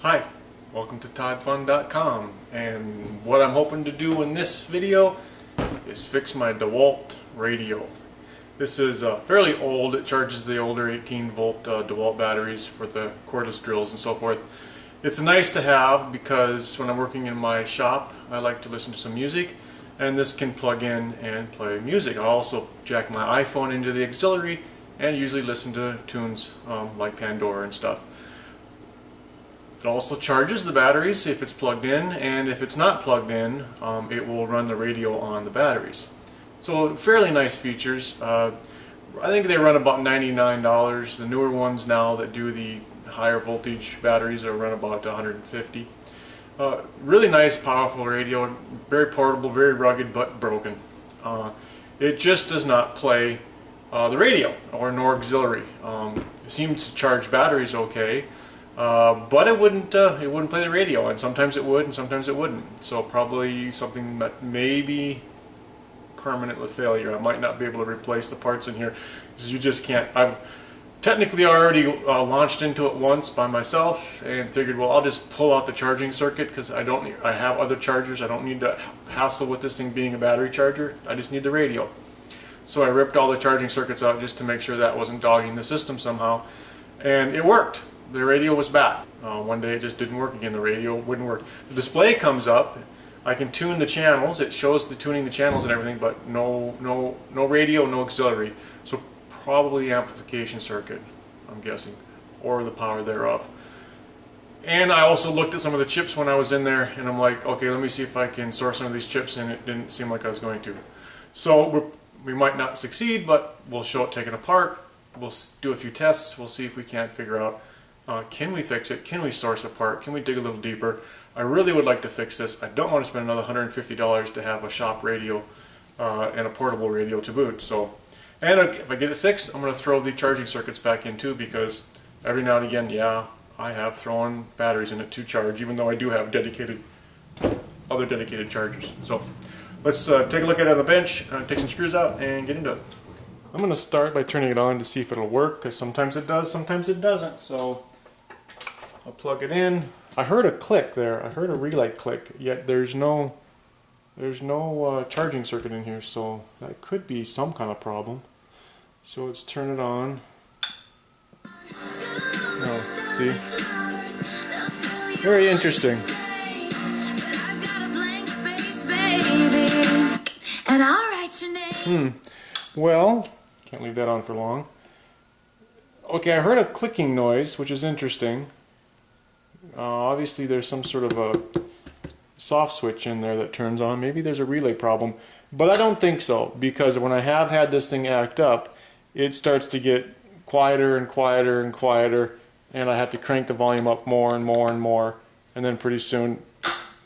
Hi, welcome to ToddFun.com, and what I'm hoping to do in this video is fix my DeWalt radio. This is fairly old. It charges the older 18-volt DeWalt batteries for the cordless drills and so forth. It's nice to have because when I'm working in my shop I like to listen to some music, and this can plug in and play music. I also jack my iPhone into the auxiliary and usually listen to tunes like Pandora and stuff. It also charges the batteries if it's plugged in, and if it's not plugged in, it will run the radio on the batteries. So fairly nice features. I think they run about $99. The newer ones now that do the higher voltage batteries are run about $150. Really nice, powerful radio, very portable, very rugged, but broken. It just does not play the radio or nor auxiliary. It seems to charge batteries okay. But it wouldn't play the radio, and sometimes it would and sometimes it wouldn't. So probably something that may be permanent with failure. I might not be able to replace the parts in here because you just can't. I've technically already launched into it once by myself and figured, well, I'll just pull out the charging circuit because I have other chargers. I don't need to hassle with this thing being a battery charger. I just need the radio. So I ripped all the charging circuits out just to make sure that wasn't dogging the system somehow, and it worked. The radio was bad. One day it just didn't work again. The radio wouldn't work. The display comes up. I can tune the channels. It shows the tuning the channels and everything, but no radio, no auxiliary. So probably the amplification circuit, I'm guessing, or the power thereof. And I also looked at some of the chips when I was in there, and I'm like, okay, let me see if I can source some of these chips, and it didn't seem like I was going to. So we might not succeed, but we'll show it taken apart. We'll do a few tests. We'll see if we can't figure out, can we fix it? Can we source a part? Can we dig a little deeper? I really would like to fix this. I don't want to spend another $150 to have a shop radio and a portable radio to boot. So, and if I get it fixed, I'm going to throw the charging circuits back in too, because every now and again, yeah, I have thrown batteries in it to charge, even though I do have other dedicated chargers. So let's take a look at it on the bench, take some screws out, and get into it. I'm going to start by turning it on to see if it'll work, because sometimes it does, sometimes it doesn't. So I'll plug it in. I heard a click there. I heard a relay click, yet there's no charging circuit in here, so that could be some kind of problem. So let's turn it on. Oh, see? Very interesting. Well, can't leave that on for long. Okay, I heard a clicking noise, which is interesting. Obviously there's some sort of a soft switch in there that turns on. Maybe there's a relay problem, but I don't think so, because when I have had this thing act up, it starts to get quieter and quieter and quieter, and I have to crank the volume up more and more and more, and then pretty soon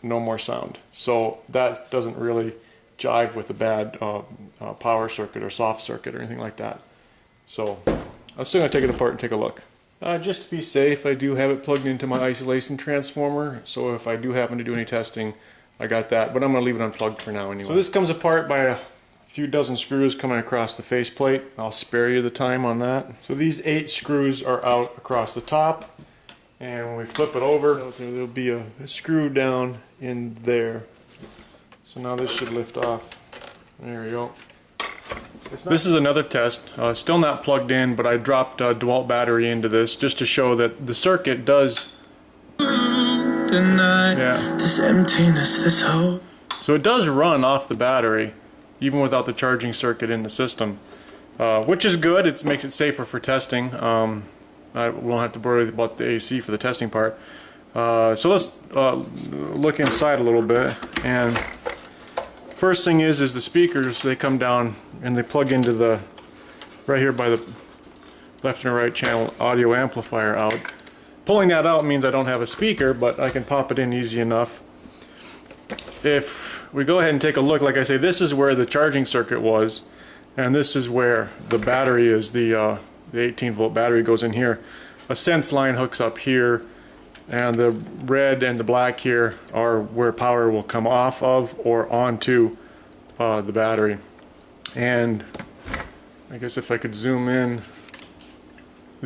no more sound. So that doesn't really jive with a bad power circuit or soft circuit or anything like that. So I'm still going to take it apart and take a look. Just to be safe, I do have it plugged into my isolation transformer, so if I do happen to do any testing, I got that, but I'm going to leave it unplugged for now anyway. So this comes apart by a few dozen screws coming across the faceplate. I'll spare you the time on that. So these 8 screws are out across the top, and when we flip it over, there'll be a screw down in there. So now this should lift off. There we go. This is another test, still not plugged in, but I dropped a DeWalt battery into this just to show that the circuit does this emptiness, this hope. So it does run off the battery even without the charging circuit in the system, which is good. It makes it safer for testing. I won't have to worry about the AC for the testing part. So let's look inside a little bit. And first thing is the speakers. They come down and they plug into the right here by the left and right channel audio amplifier out. Pulling that out means I don't have a speaker, but I can pop it in easy enough. If we go ahead and take a look, like I say, this is where the charging circuit was, and this is where the battery is. The 18-volt battery goes in here. A sense line hooks up here, and the red and the black here are where power will come off of or onto the battery. And I guess if I could zoom in,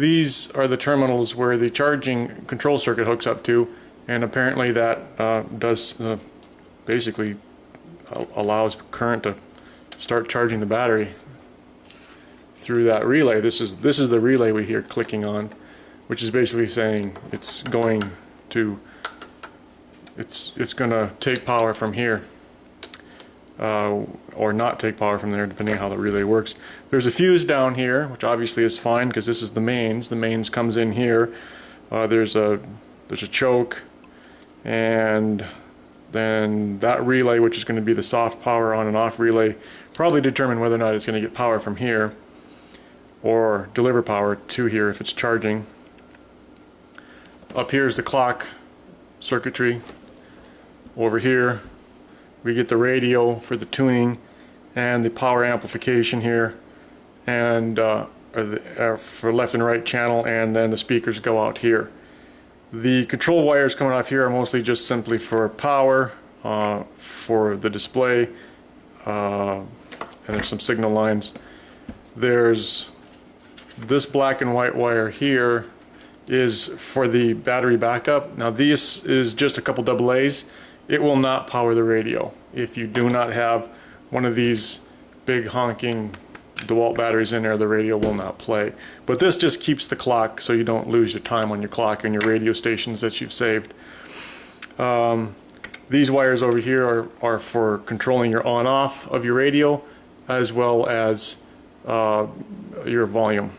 these are the terminals where the charging control circuit hooks up to, and apparently that basically allows current to start charging the battery through that relay. This is the relay we hear clicking on, which is basically saying it's going to take power from here, or not take power from there, depending on how the relay works. There's a fuse down here, which obviously is fine because this is the mains. The mains comes in here. There's a choke, and then that relay, which is going to be the soft power on and off relay, probably determine whether or not it's going to get power from here or deliver power to here if it's charging. Up here is the clock circuitry. Over here we get the radio for the tuning and the power amplification here, and for left and right channel, and then the speakers go out here. The control wires coming off here are mostly just simply for power, for the display, and there's some signal lines. There's this black and white wire here is for the battery backup. Now this is just a couple AA's. It will not power the radio. If you do not have one of these big honking DeWalt batteries in there, the radio will not play. But this just keeps the clock so you don't lose your time on your clock and your radio stations that you've saved. These wires over here are for controlling your on-off of your radio, as well as your volume.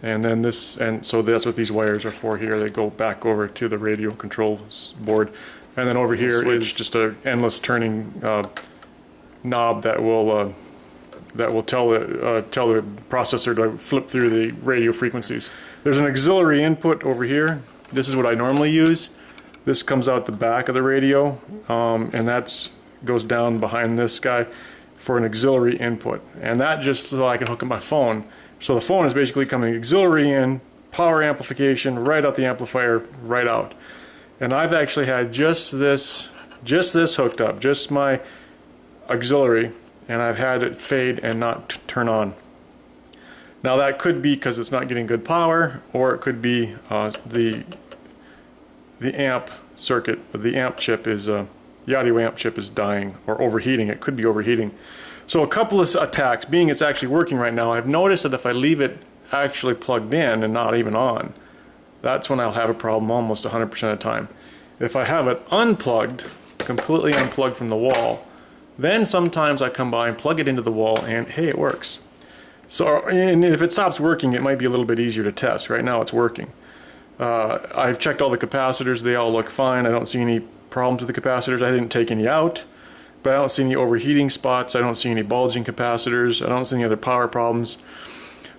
And then so that's what these wires are for here. They go back over to the radio controls board. And then over here is just an endless turning knob that will tell the processor to flip through the radio frequencies. There's an auxiliary input over here. This is what I normally use. This comes out the back of the radio, and that goes down behind this guy for an auxiliary input. And that just so I can hook up my phone. So the phone is basically coming auxiliary in, power amplification, right out the amplifier, right out. And I've actually had just this hooked up, just my auxiliary, and I've had it fade and not turn on. Now that could be because it's not getting good power, or it could be the amp circuit, the amp chip is the audio amp chip is dying or overheating. It could be overheating. So a couple of attacks, being it's actually working right now, I've noticed that if I leave it actually plugged in and not even on, that's when I'll have a problem almost 100% of the time. If I have it unplugged, completely unplugged from the wall, then sometimes I come by and plug it into the wall and hey, it works. So, and if it stops working, it might be a little bit easier to test. Right now it's working. I've checked all the capacitors, they all look fine. I don't see any problems with the capacitors. I didn't take any out, but I don't see any overheating spots. I don't see any bulging capacitors. I don't see any other power problems.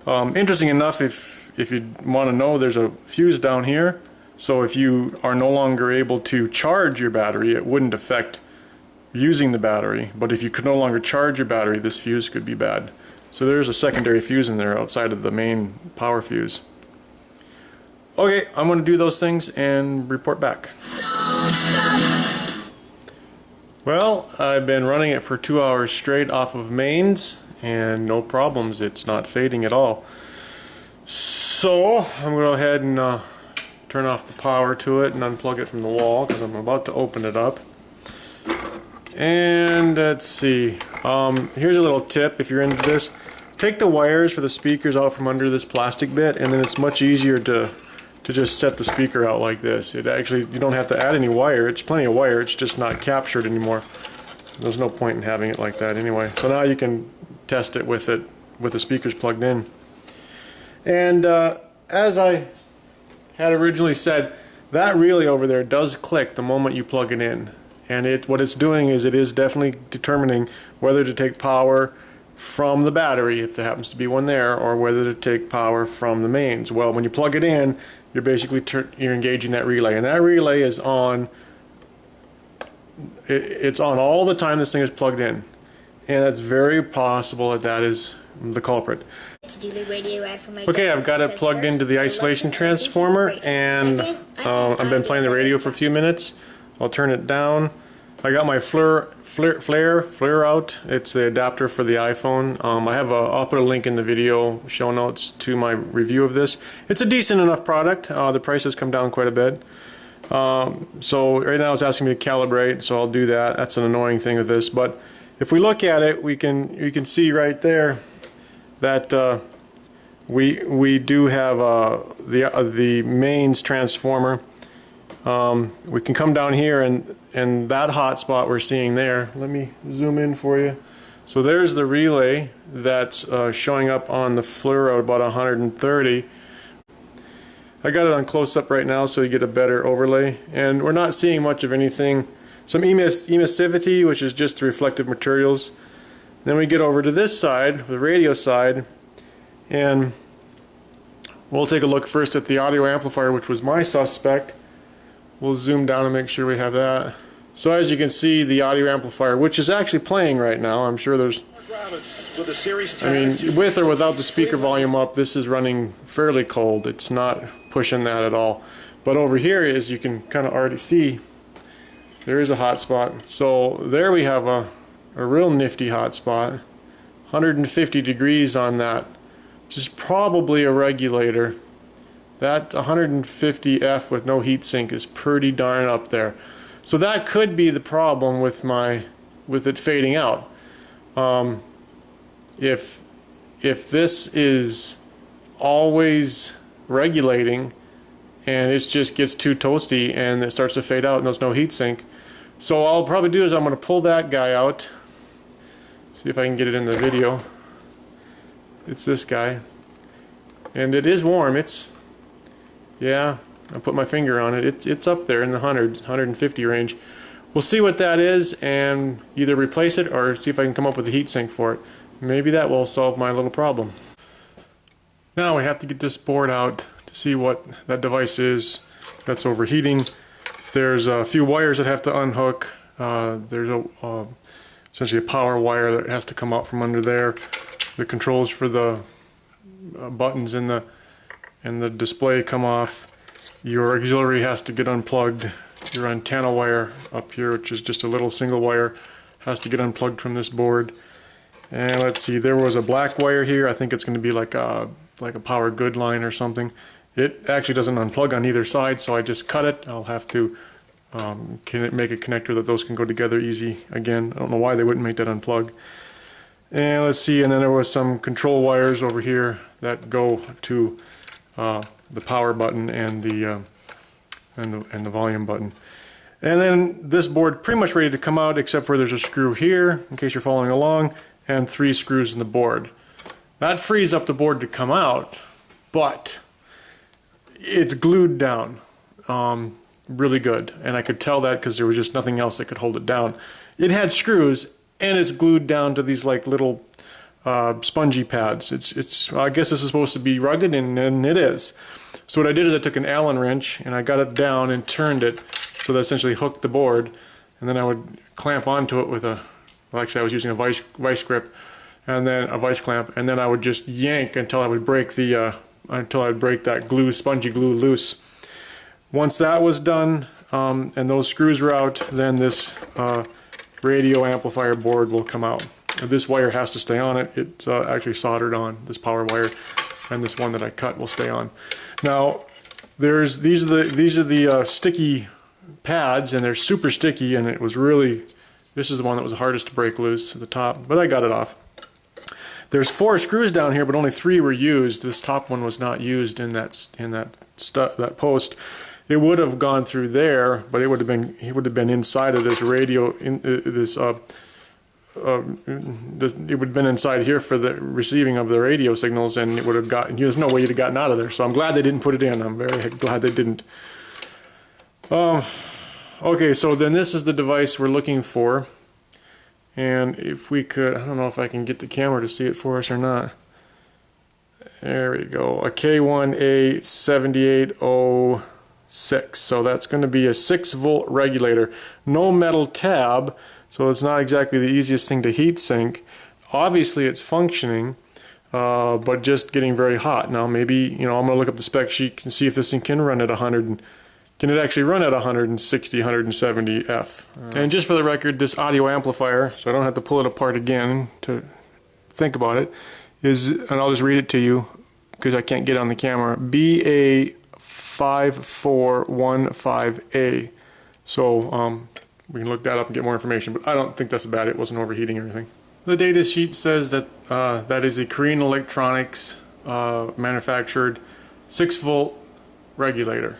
Interesting enough, if you want to know, there's a fuse down here. So if you are no longer able to charge your battery, it wouldn't affect using the battery. But if you could no longer charge your battery, this fuse could be bad. So there's a secondary fuse in there outside of the main power fuse. Okay, I'm going to do those things and report back. Well, I've been running it for 2 hours straight off of mains and no problems. It's not fading at all. So I'm going to go ahead and turn off the power to it and unplug it from the wall because I'm about to open it up. And let's see. Here's a little tip if you're into this. Take the wires for the speakers out from under this plastic bit, and then it's much easier to just set the speaker out like this. It actually, you don't have to add any wire. It's plenty of wire. It's just not captured anymore. There's no point in having it like that anyway. So now you can test it with the speakers plugged in. And as I had originally said, that relay over there does click the moment you plug it in. And what it's doing is it is definitely determining whether to take power from the battery, if there happens to be one there, or whether to take power from the mains. Well, when you plug it in, you're basically you're engaging that relay, and that relay is on. It's on all the time this thing is plugged in, and it's very possible that that is the culprit. Okay, I've got it plugged into the isolation transformer, and I've been playing the radio for a few minutes. I'll turn it down. I got my flare out. It's the adapter for the iPhone. I'll put a link in the video show notes to my review of this. It's a decent enough product. The price has come down quite a bit. So right now it's asking me to calibrate, so I'll do that. That's an annoying thing with this. But if we look at it, you can see right there that we do have the mains transformer. We can come down here and that hot spot we're seeing there. Let me zoom in for you. So there's the relay that's showing up on the fluoro at about 130. I got it on close-up right now so you get a better overlay, and we're not seeing much of anything. Some emissivity, which is just the reflective materials. Then we get over to this side, the radio side, and we'll take a look first at the audio amplifier, which was my suspect. We'll zoom down and make sure we have that. So as you can see, the audio amplifier, which is actually playing right now, I'm sure there's, I mean, with or without the speaker volume up, this is running fairly cold. It's not pushing that at all. But over here, as you can kind of already see, there is a hot spot. So there we have a real nifty hot spot. 150 degrees on that, which is probably a regulator. That 150F with no heatsink is pretty darn up there. So that could be the problem with it fading out. If this is always regulating and it just gets too toasty and it starts to fade out and there's no heatsink, so all I'll probably do is I'm going to pull that guy out. See if I can get it in the video. It's this guy, and it is warm. Yeah, I put my finger on it. It's up there in the 150 range. We'll see what that is and either replace it or see if I can come up with a heatsink for it. Maybe that will solve my little problem. Now we have to get this board out to see what that device is that's overheating. There's a few wires that have to unhook. There's essentially a power wire that has to come out from under there. The controls for the buttons in the display come off. Your auxiliary has to get unplugged. Your antenna wire up here, which is just a little single wire, has to get unplugged from this board. And let's see, there was a black wire here. I think it's going to be like a power good line or something. It actually doesn't unplug on either side, so I just cut it. I'll have to make a connector that those can go together easy again. I don't know why they wouldn't make that unplug. And let's see, and then there was some control wires over here that go to the power button and the volume button. And then this board pretty much ready to come out, except for there's a screw here in case you're following along, and 3 screws in the board. That frees up the board to come out, but it's glued down really good, and I could tell that because there was just nothing else that could hold it down. It had screws, and it's glued down to these like little spongy pads. I guess this is supposed to be rugged, and it is. So what I did is I took an Allen wrench and I got it down and turned it so that essentially hooked the board, and then I would clamp onto it with actually I was using a vice grip and then a vice clamp, and then I would just yank until I would break that spongy glue loose. Once that was done and those screws were out, then this radio amplifier board will come out. This wire has to stay on it. It's actually soldered on, this power wire, and this one that I cut will stay on. Now, these are the sticky pads, and they're super sticky, and this is the one that was the hardest to break loose at the top, but I got it off. There's 4 screws down here, but only 3 were used. This top one was not used in that post. It would have gone through there, but it would have been inside of this radio. It would have been inside here for the receiving of the radio signals, and it would have gotten. There's no way you'd have gotten out of there. So I'm glad they didn't put it in. I'm very glad they didn't. Okay, so then this is the device we're looking for, and if we could, I don't know if I can get the camera to see it for us or not. There we go. A K1A7806. So that's going to be a 6-volt regulator. No metal tab. So it's not exactly the easiest thing to heat sink. Obviously it's functioning, but just getting very hot. Now maybe, I'm going to look up the spec sheet and see if this thing can run at 100 can it actually run at 160, 170 F. And just for the record, this audio amplifier, so I don't have to pull it apart again to think about it, is, and I'll just read it to you because I can't get it on the camera, BA5415A. So we can look that up and get more information, but I don't think that's bad. It wasn't overheating or anything. The data sheet says that that is a Korean Electronics manufactured 6-volt regulator.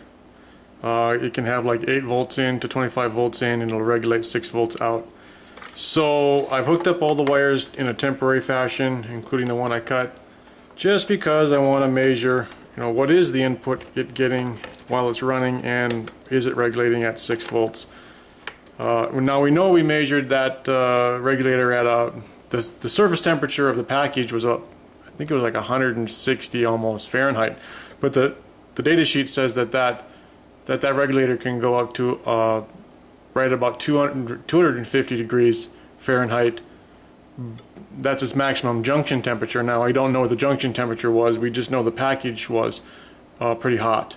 It can have like 8 volts in to 25 volts in, and it'll regulate 6 volts out. So I've hooked up all the wires in a temporary fashion, including the one I cut, just because I want to measure, what is the input it getting while it's running, and is it regulating at 6 volts. Now we know we measured that regulator at the surface temperature of the package was up, I think it was like 160 almost Fahrenheit, but the data sheet says that regulator can go up to right about 250 degrees Fahrenheit. That's its maximum junction temperature. Now I don't know what the junction temperature was, we just know the package was pretty hot.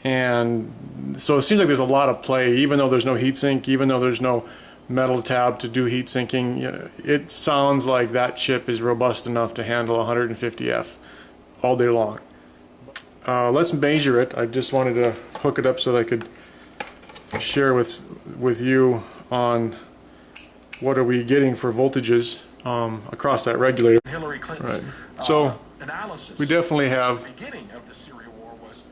And so it seems like there's a lot of play, even though there's no heatsink, even though there's no metal tab to do heat sinking. It sounds like that chip is robust enough to handle 150 F all day long. Let's measure it. I just wanted to hook it up so that I could share with you on what are we getting for voltages across that regulator. Right. So we definitely have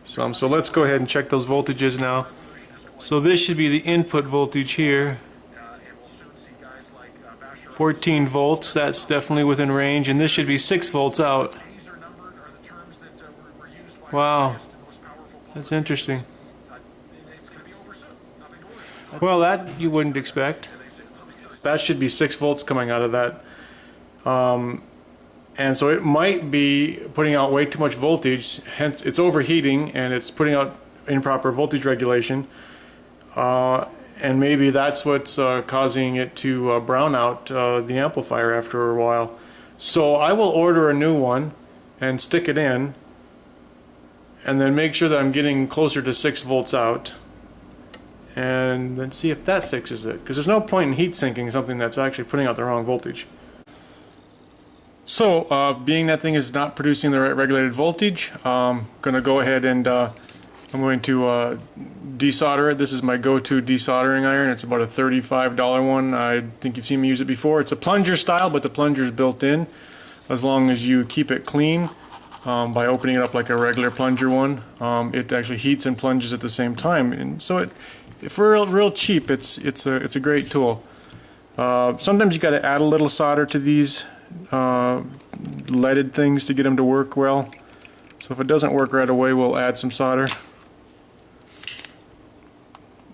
some. So let's go ahead and check those voltages now. So this should be the input voltage here. 14 volts, that's definitely within range, and this should be 6 volts out. Wow, that's interesting. Well, that you wouldn't expect. That should be 6 volts coming out of that. And so it might be putting out way too much voltage, hence it's overheating and it's putting out improper voltage regulation. And maybe that's what's causing it to brown out the amplifier after a while. So I will order a new one and stick it in, and then make sure that I'm getting closer to 6 volts out, and then see if that fixes it, because there's no point in heat sinking something that's actually putting out the wrong voltage. So being that thing is not producing the right regulated voltage, I'm going to go ahead and I'm going to desolder it. This is my go-to desoldering iron. It's about a $35 one. I think you've seen me use it before. It's a plunger style, but the plunger is built in, as long as you keep it clean by opening it up like a regular plunger one. It actually heats and plunges at the same time, and so for real cheap, it's a great tool. Sometimes you got to add a little solder to these leaded things to get them to work well. So if it doesn't work right away, we'll add some solder.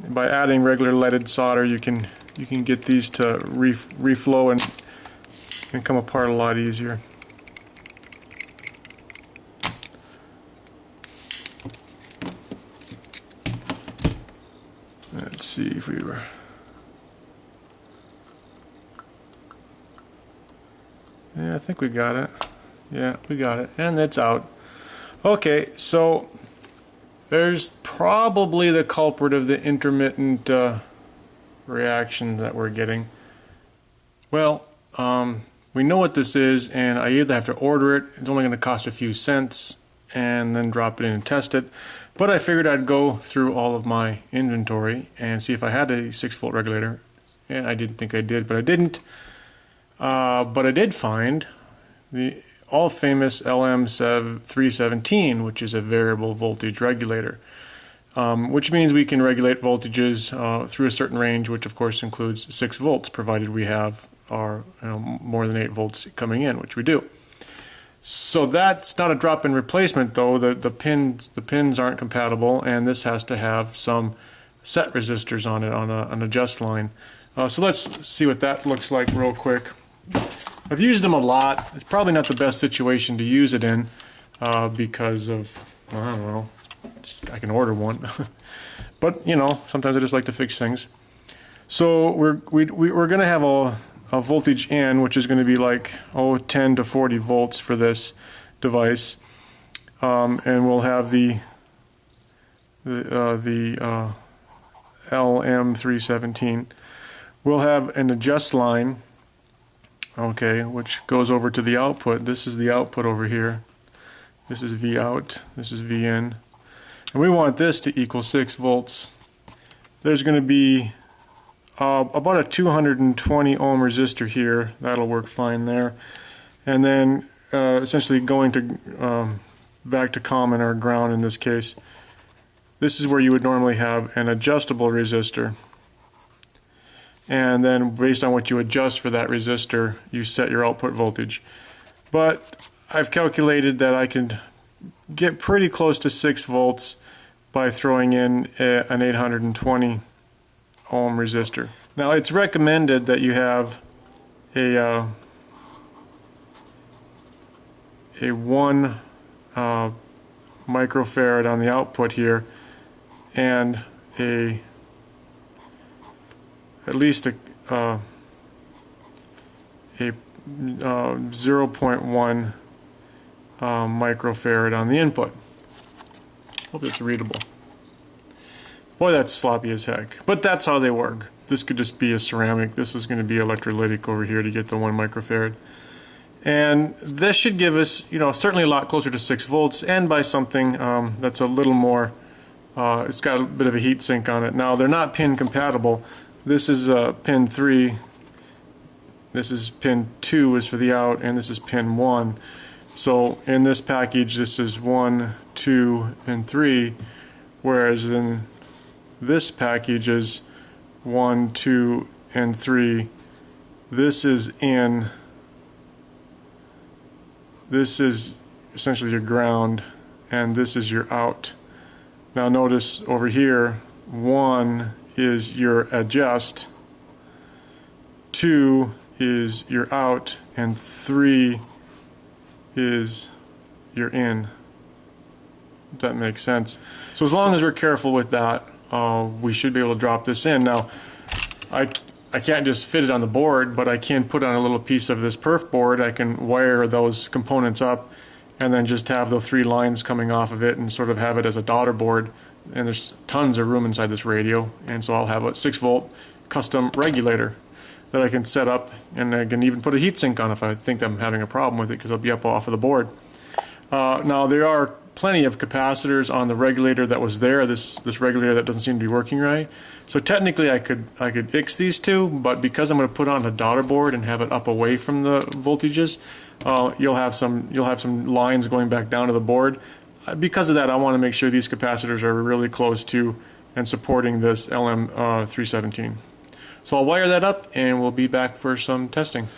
And by adding regular leaded solder, you can get these to reflow and come apart a lot easier. Let's see if we were. Yeah, I think we got it. Yeah, we got it. And it's out. Okay, so there's probably the culprit of the intermittent reaction that we're getting. Well, we know what this is, and I either have to order it, it's only going to cost a few cents, and then drop it in and test it. But I figured I'd go through all of my inventory and see if I had a 6-volt regulator. And I didn't think I did, but I didn't. But I did find the all-famous LM317, which is a variable voltage regulator, which means we can regulate voltages through a certain range, which of course includes 6 volts, provided we have our more than 8 volts coming in, which we do. So that's not a drop-in replacement, though. The pins aren't compatible, and this has to have some set resistors on it on an adjust line. So let's see what that looks like real quick. I've used them a lot. It's probably not the best situation to use it in because of, I don't know, I can order one. But, sometimes I just like to fix things. So we're going to have a voltage in, which is going to be like 10 to 40 volts for this device, and we'll have the LM317. We'll have an adjust line, okay, which goes over to the output. This is the output over here. This is V out, this is V in. And we want this to equal 6 volts. There's going to be about a 220 ohm resistor here. That'll work fine there. And then essentially going to back to common or ground in this case. This is where you would normally have an adjustable resistor. And then based on what you adjust for that resistor, you set your output voltage. But I've calculated that I could get pretty close to 6 volts by throwing in an 820 ohm resistor. Now it's recommended that you have a 1 microfarad on the output here, and at least a 0.1 microfarad on the input. Hope it's readable. Boy, that's sloppy as heck. But that's how they work. This could just be a ceramic. This is going to be electrolytic over here to get the 1 microfarad. And this should give us, certainly a lot closer to 6 volts, and by something that's a little more, it's got a bit of a heat sink on it. Now, they're not pin compatible. This is pin 3, this is pin 2 is for the out, and this is pin 1. So in this package, this is 1, 2, and 3, whereas in this package is 1, 2, and 3. This is in. This is essentially your ground, and this is your out. Now notice over here, 1 is your adjust, 2 is your out, and 3 is your in. If that makes sense. So as long as we're careful with that, we should be able to drop this in. Now, I can't just fit it on the board, but I can put on a little piece of this perf board. I can wire those components up and then just have the 3 lines coming off of it and sort of have it as a daughter board. And there's tons of room inside this radio, and so I'll have a 6 volt custom regulator that I can set up, and I can even put a heatsink on if I think I'm having a problem with it, because it'll be up off of the board. Now there are plenty of capacitors on the regulator that was there, this regulator that doesn't seem to be working right. So technically I could X these two, but because I'm going to put on a daughter board and have it up away from the voltages, you'll have some lines going back down to the board. Because of that, I want to make sure these capacitors are really close to and supporting this LM317. So I'll wire that up and we'll be back for some testing.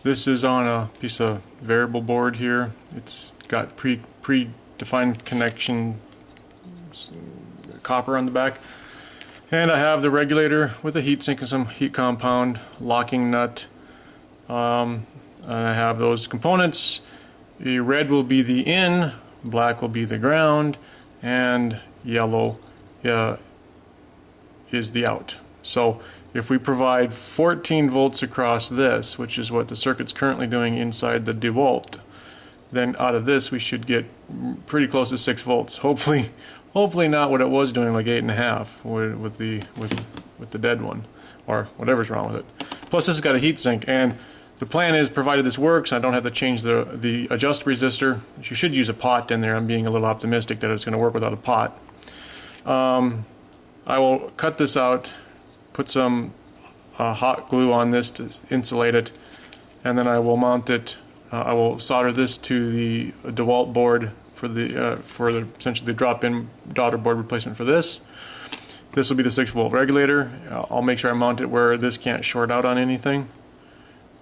This is on a piece of variable board here. It's got predefined connection copper on the back. And I have the regulator with a heatsink and some heat compound, locking nut. And I have those components. The red will be the in, black will be the ground, and yellow is the out. So if we provide 14 volts across this, which is what the circuit's currently doing inside the DeWalt, then out of this we should get pretty close to 6 volts. Hopefully not what it was doing, like 8.5 with the dead one, or whatever's wrong with it. Plus this has got a heatsink, and the plan is, provided this works, I don't have to change the adjust resistor. You should use a pot in there. I'm being a little optimistic that it's going to work without a pot. I will cut this out, put some hot glue on this to insulate it, and then I will mount it. I will solder this to the DeWalt board for essentially the drop-in daughter board replacement for this. This will be the 6 volt regulator. I'll make sure I mount it where this can't short out on anything.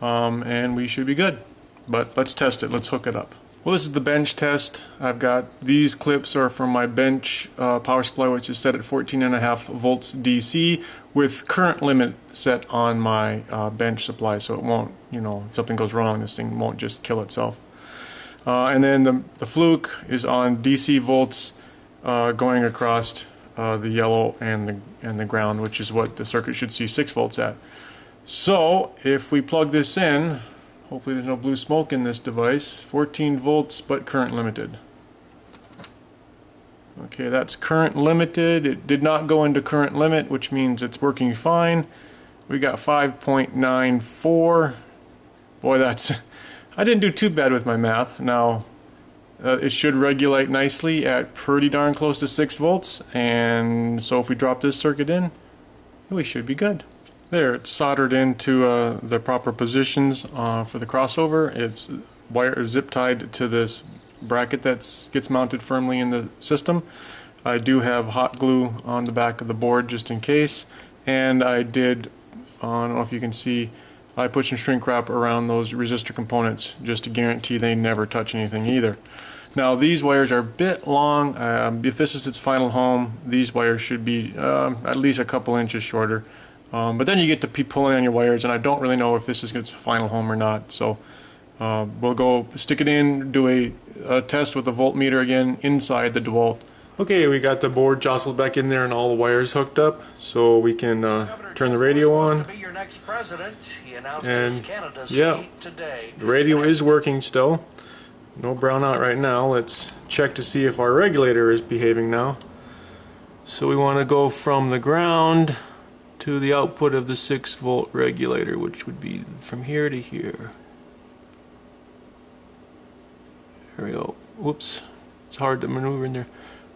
And we should be good. But let's test it. Let's hook it up. Well, this is the bench test. I've got these clips are from my bench power supply, which is set at 14.5 volts DC with current limit set on my bench supply, so it won't, if something goes wrong, this thing won't just kill itself. And then the fluke is on DC volts going across the yellow and the ground, which is what the circuit should see 6 volts at. So if we plug this in, hopefully there's no blue smoke in this device, 14 volts but current limited. Okay, that's current limited. It did not go into current limit, which means it's working fine. We got 5.94. Boy, that's... I didn't do too bad with my math. Now, it should regulate nicely at pretty darn close to 6 volts. And so if we drop this circuit in, we should be good. There, it's soldered into the proper positions for the crossover. It's wire zip tied to this bracket that gets mounted firmly in the system. I do have hot glue on the back of the board just in case, and I did, I don't know if you can see, I put some shrink wrap around those resistor components just to guarantee they never touch anything either. Now these wires are a bit long. If this is its final home, these wires should be at least a couple inches shorter. But then you get to keep pulling on your wires, and I don't really know if this is its final home or not. So we'll go stick it in, do a test with the voltmeter again inside the DeWalt. Okay, we got the board jostled back in there and all the wires hooked up, so we can turn the radio on. And yeah, the radio is working still. No brownout right now. Let's check to see if our regulator is behaving now. So we want to go from the ground to the output of the 6-volt regulator, which would be from here to here. There we go. Whoops, it's hard to maneuver in there.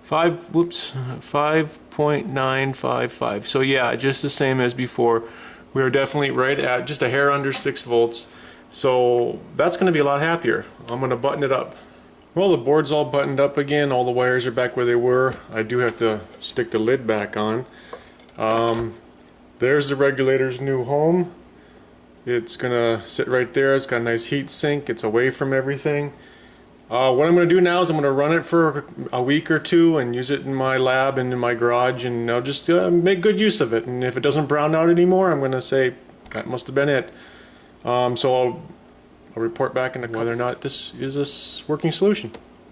5.955. So yeah, just the same as before. We are definitely right at just a hair under 6 volts. So that's going to be a lot happier. I'm going to button it up. Well, the board's all buttoned up again. All the wires are back where they were. I do have to stick the lid back on. There's the regulator's new home. It's going to sit right there. It's got a nice heat sink. It's away from everything. What I'm going to do now is I'm going to run it for a week or two and use it in my lab and in my garage, and I'll just make good use of it. And if it doesn't brown out anymore, I'm going to say that must have been it. So I'll report back into whether or not this is a working solution.